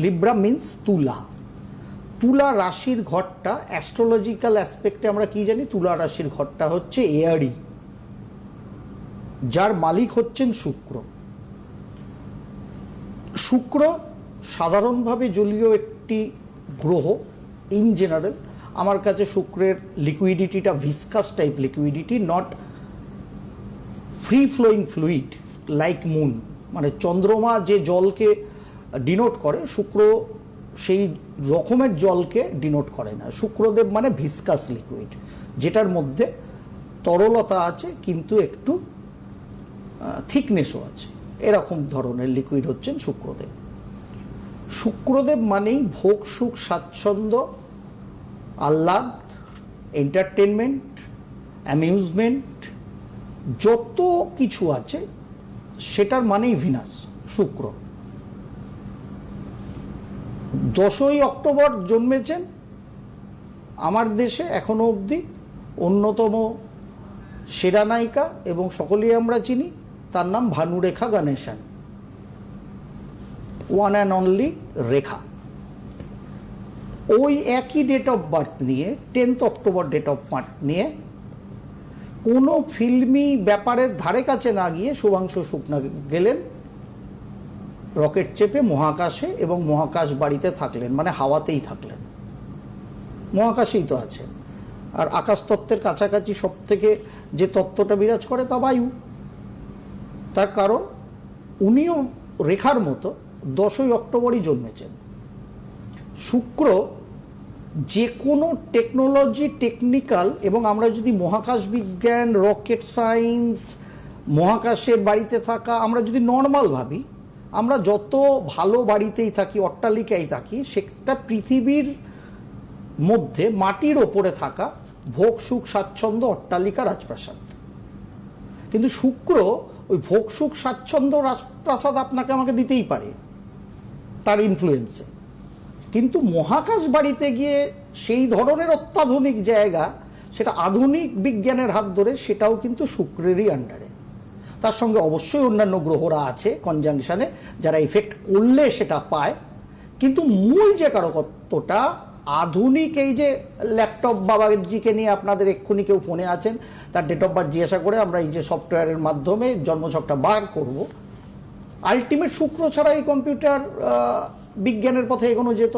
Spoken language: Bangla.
লিব্রা মিন্স তুলা। তুলা রাশির ঘরটা অ্যাস্ট্রোলজিক্যাল অ্যাসপেক্টে আমরা কি জানি, তুলা রাশির ঘরটা হচ্ছে এয়ারি, যার মালিক হচ্ছেন শুক্র। শুক্র সাধারণভাবে জলীয় একটি গ্রহ। ইন জেনারেল আমার কাছে শুক্রের লিকুইডিটিটা viscous type liquidity, not free flowing fluid like moon. মানে চন্দ্রমা যে জলকে ডিনোট করে, শুক্র সেই রকমের জলকে ডিনোট করে না। শুক্রদেব মানে ভিসকাস লিকুইড, যেটার মধ্যে তরলতা আছে কিন্তু একটু থিকনেসও আছে, এরকম ধরনের লিকুইড হচ্ছেন শুক্রদেব। শুক্রদেব মানেই ভোগ, সুখ, স্বাচ্ছন্দ্য, আহ্লাদ, এন্টারটেনমেন্ট, অ্যামিউজমেন্ট, যত কিছু আছে সেটার মানেই ভিনাস, শুক্র। 10ই অক্টোবর জন্মেছেন আমার দেশে এখনো অবধি অন্যতম সেরা নায়িকা, এবং সকলেই আমরা চিনি, তার নাম ভানুরেখা গণেশন, ওয়ান অ্যান্ড অনলি রেখা। ওই একই ডেট অফ বার্থ নিয়ে, 10th October date of birth নিয়ে, কোনো ফিল্মি ব্যাপারের ধারে কাছে না গিয়ে শুভাংশু শুক্লা গেলেন রকেট চেপে মহাকাশে, এবং মহাকাশ বাড়িতে থাকলেন, মানে হাওয়াতেই থাকলেন, মহাকাশেই তো আছেন। আর আকাশতত্ত্বের কাছাকাছি সব থেকে যে তত্ত্বটা বিরাজ করে তা বায়ু। তার কারণ উনিও রেখার মতো 10ই অক্টোবরই জন্মেছেন। শুক্র যে কোনো টেকনোলজি, টেকনিক্যাল, এবং আমরা যদি মহাকাশ বিজ্ঞান, রকেট সায়েন্স, মহাকাশের বাড়িতে থাকা আমরা যদি নর্মাল ভাবি, আমরা যত ভালো বাড়িতেই থাকি, অট্টালিকায় থাকি, সেটা পৃথিবীর মধ্যে মাটির ওপরে থাকা ভোগ, সুখ, স্বাচ্ছন্দ্য, অট্টালিকা, রাজপ্রাসাদ। কিন্তু শুক্র ওই ভোগ, সুখ, স্বাচ্ছন্দ্য, রাজপ্রাসাদ আপনাকে আমাকে দিতেই পারে তার ইনফ্লুয়েন্সে, কিন্তু মহাকাশ বাড়িতে গিয়ে সেই ধরনের অত্যাধুনিক জায়গা, সেটা আধুনিক বিজ্ঞানের হাত ধরে, সেটাও কিন্তু শুক্রেরই আন্ডারে। তার সঙ্গে অবশ্যই অন্যান্য গ্রহরা আছে কনজাংশনে, যারা এফেক্ট করলে সেটা পায়, কিন্তু মূল যে কারকত্বটা আধুনিক, এই যে ল্যাপটপ বাবাজিকে নিয়ে আপনাদের এক্ষুনি কেউ ফোনে আছেন, তার ডেট অফ বার্থ জিজ্ঞাসা করে আমরা এই যে সফটওয়্যারের মাধ্যমে জন্মছকটা বার করব, আলটিমেট শুক্র ছাড়া এই কম্পিউটার বিজ্ঞানের পথে এগোনো যেত